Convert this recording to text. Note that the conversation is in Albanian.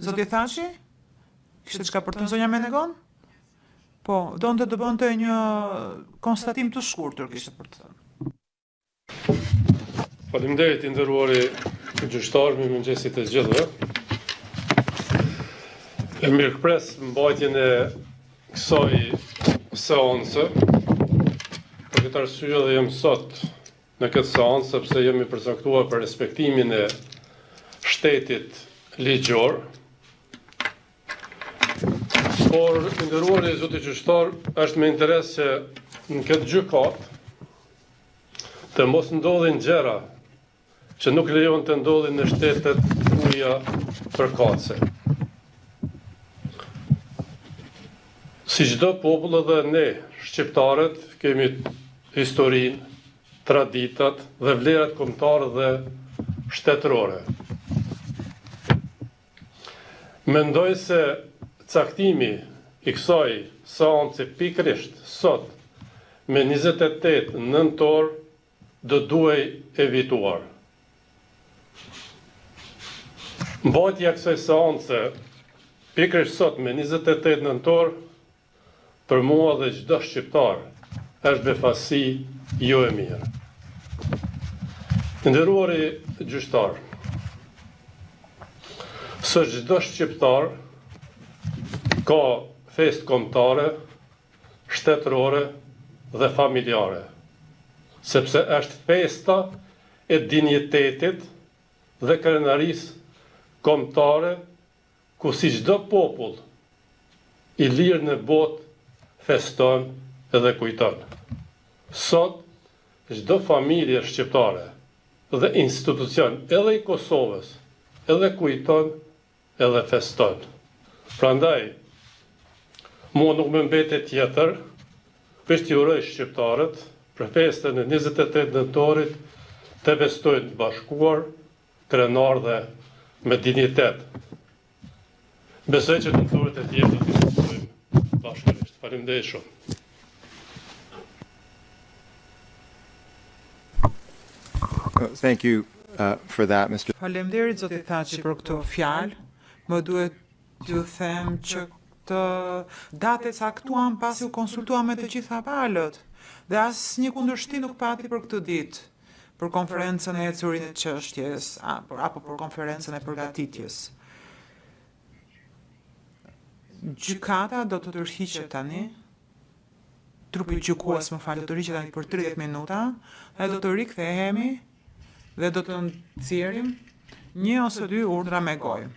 Zoti Thaçi? Kishte çka për të zonja Menegon? Po, donte të bënte një konstatim të shkurtër kishte për të thënë. Faleminderit i nderuari gjyqtar, mirëmëngjesit të gjithëve. E mirëpres mbajtjen e kësaj seance. Për këtë arsye dhe jam sot në këtë seancë sepse jemi përcaktuar për respektimin e shtetit ligjor. Por, i nderuari zoti gjyqtar, është me interes që në këtë gjykat të mos ndodhin gjëra që nuk lejon të ndodhin në shtetet tuaja përkatëse. Si çdo popull edhe ne, shqiptarët, kemi historinë, traditat dhe vlerat kombëtare dhe shtetërore. Mendoj se caktimi i kësaj seance pikërisht sot me 28 nëntor do duhej evituar. Mbajtja e kësaj seance pikërisht sot me 28 nëntor për mua dhe çdo shqiptar është befasi jo e mirë. Nderuari gjyqtar, së çdo shqiptar ka festë kombëtare, shtetërore dhe familjare, sepse është festa e dinjitetit dhe krenarisë kombëtare, ku si çdo popull i lirë në botë feston edhe kujton. Sot, çdo familje shqiptare dhe institucion edhe i Kosovës edhe kujton edhe feston. Prandaj, mua nuk më mbetet tjetër për t'i uroj shqiptarët për festën e 28 nëntorit të festojnë të bashkuar, krenar dhe me dignitet. Besoj që nëntorit e tjetër të festojnë bashkërisht. Faleminderit shumë. Thank you for that, Mr. Faleminderit zoti Thaçi për këtë fjalë. Më duhet t'ju them që këtë datë e caktuam pasi u konsultuam me të gjitha palët dhe asnjë kundërshtim nuk pati për këtë ditë, për konferencën e ecurit të çështjes apo për konferencën e përgatitjes. Gjykata do të tërhiqet tani, trupi gjykues më fal do të tërhiqet tani për 30 minuta dhe do të rikthehemi dhe do të nxjerrim 1 ose 2 urdhra me gojë.